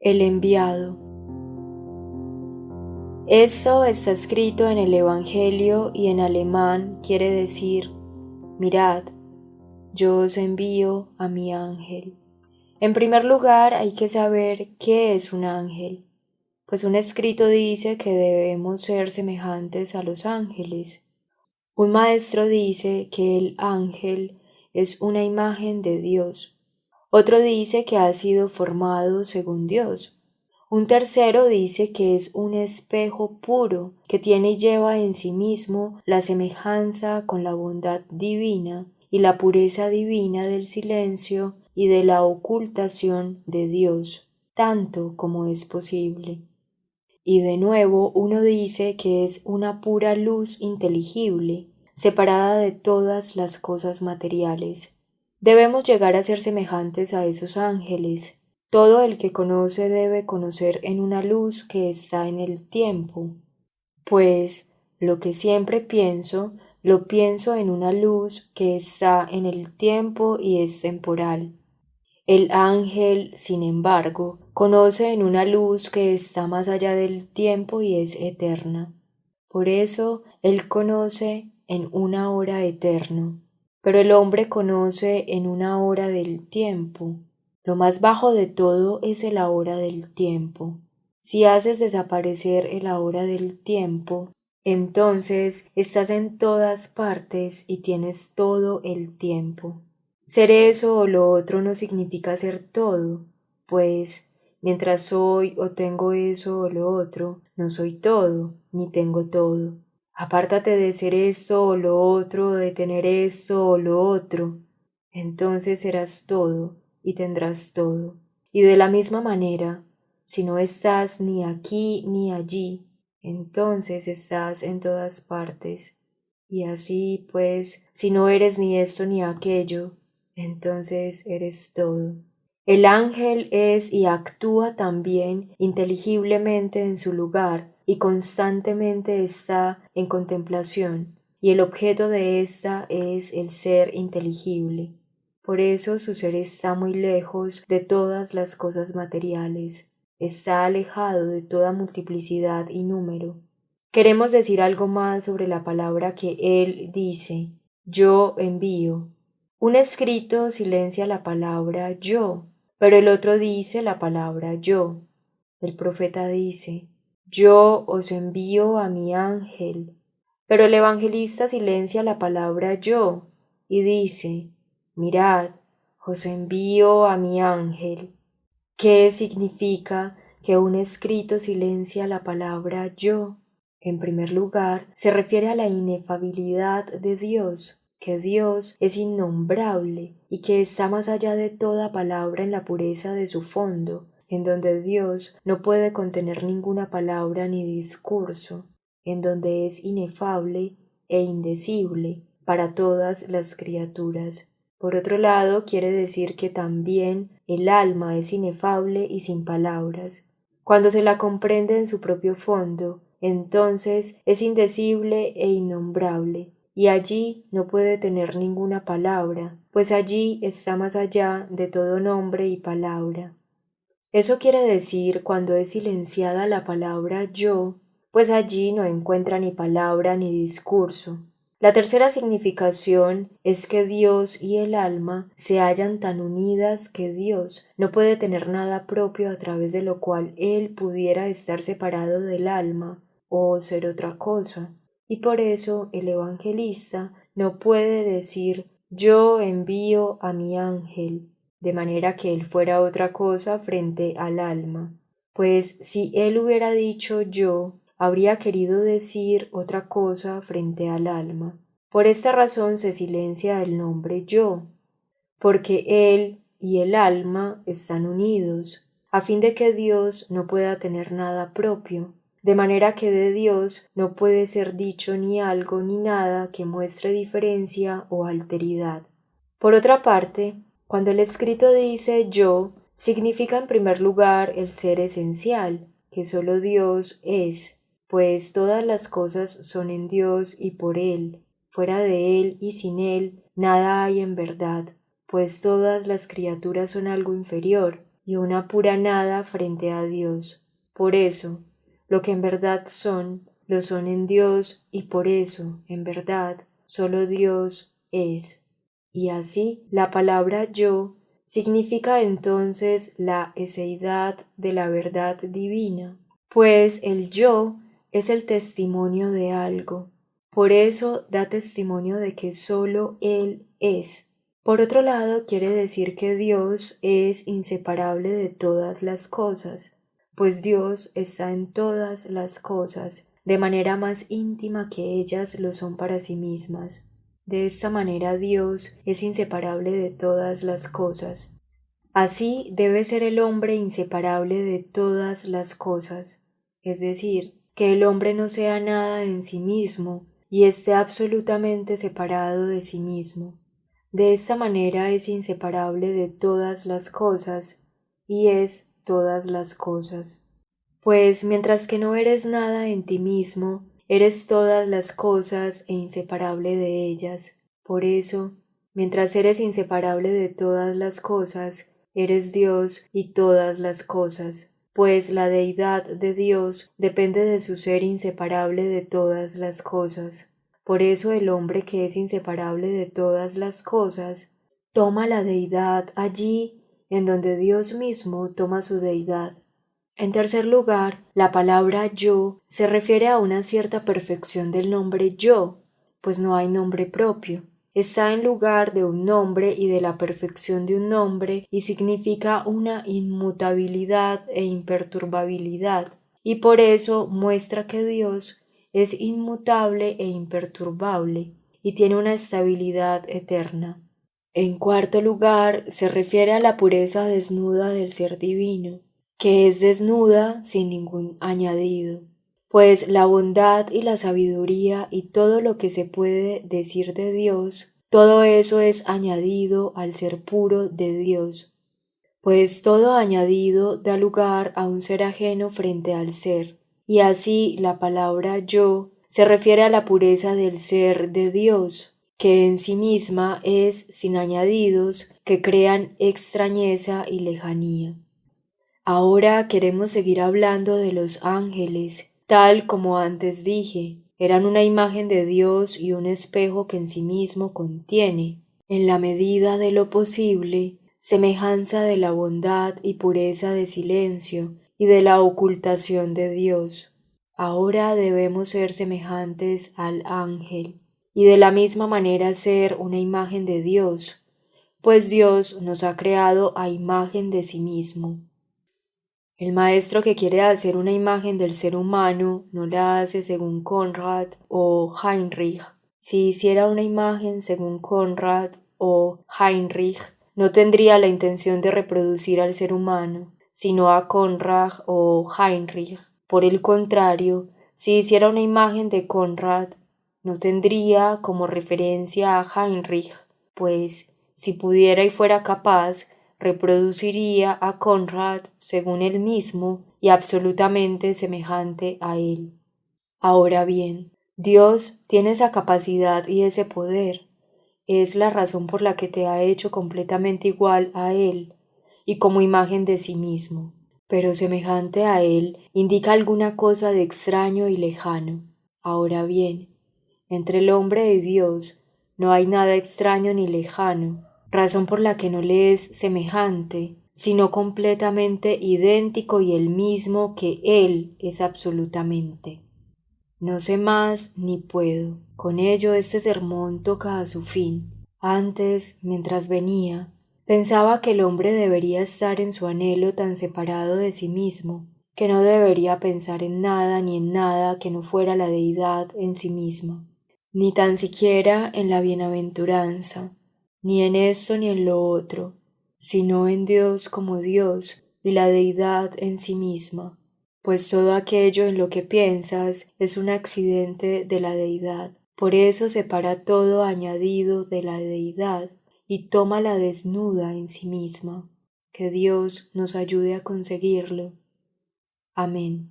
El enviado. Esto está escrito en el Evangelio y en alemán quiere decir: mirad, yo os envío a mi ángel. En primer lugar, hay que saber qué es un ángel, pues un escrito dice que debemos ser semejantes a los ángeles. Un maestro dice que el ángel es una imagen de Dios. Otro dice que ha sido formado según Dios. Un tercero dice que es un espejo puro que tiene y lleva en sí mismo la semejanza con la bondad divina y la pureza divina del silencio y de la ocultación de Dios, tanto como es posible. Y de nuevo uno dice que es una pura luz inteligible, separada de todas las cosas materiales. Debemos llegar a ser semejantes a esos ángeles. Todo el que conoce debe conocer en una luz que está en el tiempo. Pues lo que siempre pienso, lo pienso en una luz que está en el tiempo y es temporal. El ángel, sin embargo, conoce en una luz que está más allá del tiempo y es eterna. Por eso él conoce en una hora eterno, pero el hombre conoce en una hora del tiempo. Lo más bajo de todo es el ahora del tiempo. Si haces desaparecer el ahora del tiempo, entonces estás en todas partes y tienes todo el tiempo. Ser eso o lo otro no significa ser todo, pues mientras soy o tengo eso o lo otro, no soy todo, ni tengo todo. Apártate de ser esto o lo otro, de tener esto o lo otro. Entonces serás todo y tendrás todo. Y de la misma manera, si no estás ni aquí ni allí, entonces estás en todas partes. Y así, pues, si no eres ni esto ni aquello, entonces eres todo. El ángel es y actúa también inteligiblemente en su lugar y constantemente está en contemplación, y el objeto de ésta es el ser inteligible. Por eso su ser está muy lejos de todas las cosas materiales, está alejado de toda multiplicidad y número. Queremos decir algo más sobre la palabra que él dice: yo envío. Un escrito silencia la palabra yo, pero el otro dice la palabra yo. El profeta dice: yo os envío a mi ángel, pero el evangelista silencia la palabra yo y dice: mirad, os envío a mi ángel. ¿Qué significa que un escrito silencia la palabra yo? En primer lugar, se refiere a la inefabilidad de Dios, que Dios es innombrable y que está más allá de toda palabra en la pureza de su fondo, en donde Dios no puede contener ninguna palabra ni discurso, en donde es inefable e indecible para todas las criaturas. Por otro lado, quiere decir que también el alma es inefable y sin palabras. Cuando se la comprende en su propio fondo, entonces es indecible e innombrable, y allí no puede tener ninguna palabra, pues allí está más allá de todo nombre y palabra. Eso quiere decir cuando es silenciada la palabra yo, pues allí no encuentra ni palabra ni discurso. La tercera significación es que Dios y el alma se hallan tan unidas que Dios no puede tener nada propio a través de lo cual él pudiera estar separado del alma o ser otra cosa. Y por eso el evangelista no puede decir yo envío a mi ángel, de manera que él fuera otra cosa frente al alma, pues si él hubiera dicho yo, habría querido decir otra cosa frente al alma. Por esta razón se silencia el nombre yo, porque él y el alma están unidos, a fin de que Dios no pueda tener nada propio, de manera que de Dios no puede ser dicho ni algo ni nada que muestre diferencia o alteridad. Por otra parte, cuando el escrito dice yo, significa en primer lugar el ser esencial, que sólo Dios es, pues todas las cosas son en Dios y por Él. Fuera de Él y sin Él, nada hay en verdad, pues todas las criaturas son algo inferior, y una pura nada frente a Dios. Por eso, lo que en verdad son, lo son en Dios, y por eso, en verdad, solo Dios es. Y así, la palabra yo significa entonces la eseidad de la verdad divina, pues el yo es el testimonio de algo. Por eso da testimonio de que solo Él es. Por otro lado, quiere decir que Dios es inseparable de todas las cosas, pues Dios está en todas las cosas, de manera más íntima que ellas lo son para sí mismas. De esta manera Dios es inseparable de todas las cosas. Así debe ser el hombre inseparable de todas las cosas, es decir, que el hombre no sea nada en sí mismo y esté absolutamente separado de sí mismo. De esta manera es inseparable de todas las cosas y es todas las cosas. Pues mientras que no eres nada en ti mismo, eres todas las cosas e inseparable de ellas. Por eso, mientras eres inseparable de todas las cosas, eres Dios y todas las cosas, pues la deidad de Dios depende de su ser inseparable de todas las cosas. Por eso el hombre que es inseparable de todas las cosas, toma la deidad allí en donde Dios mismo toma su deidad. En tercer lugar, la palabra yo se refiere a una cierta perfección del nombre yo, pues no hay nombre propio. Está en lugar de un nombre y de la perfección de un nombre y significa una inmutabilidad e imperturbabilidad, y por eso muestra que Dios es inmutable e imperturbable y tiene una estabilidad eterna. En cuarto lugar, se refiere a la pureza desnuda del ser divino, que es desnuda sin ningún añadido, pues la bondad y la sabiduría y todo lo que se puede decir de Dios, todo eso es añadido al ser puro de Dios, pues todo añadido da lugar a un ser ajeno frente al ser, y así la palabra yo se refiere a la pureza del ser de Dios, que en sí misma es sin añadidos que crean extrañeza y lejanía. Ahora queremos seguir hablando de los ángeles, tal como antes dije, eran una imagen de Dios y un espejo que en sí mismo contiene, en la medida de lo posible, semejanza de la bondad y pureza de silencio y de la ocultación de Dios. Ahora debemos ser semejantes al ángel, y de la misma manera ser una imagen de Dios, pues Dios nos ha creado a imagen de sí mismo. El maestro que quiere hacer una imagen del ser humano no la hace según Conrad o Heinrich. Si hiciera una imagen según Conrad o Heinrich, no tendría la intención de reproducir al ser humano, sino a Conrad o Heinrich. Por el contrario, si hiciera una imagen de Conrad, no tendría como referencia a Heinrich, pues si pudiera y fuera capaz, reproduciría a Conrad según él mismo y absolutamente semejante a él. Ahora bien, Dios tiene esa capacidad y ese poder. Es la razón por la que te ha hecho completamente igual a Él y como imagen de sí mismo. Pero semejante a Él indica alguna cosa de extraño y lejano. Ahora bien, entre el hombre y Dios no hay nada extraño ni lejano, razón por la que no le es semejante, sino completamente idéntico y el mismo que Él es absolutamente. No sé más ni puedo. Con ello este sermón toca a su fin. Antes, mientras venía, pensaba que el hombre debería estar en su anhelo tan separado de sí mismo, que no debería pensar en nada ni en nada que no fuera la deidad en sí misma, ni tan siquiera en la bienaventuranza, ni en esto ni en lo otro, sino en Dios como Dios y la deidad en sí misma, pues todo aquello en lo que piensas es un accidente de la deidad. Por eso separa todo añadido de la deidad y tómala desnuda en sí misma. Que Dios nos ayude a conseguirlo. Amén.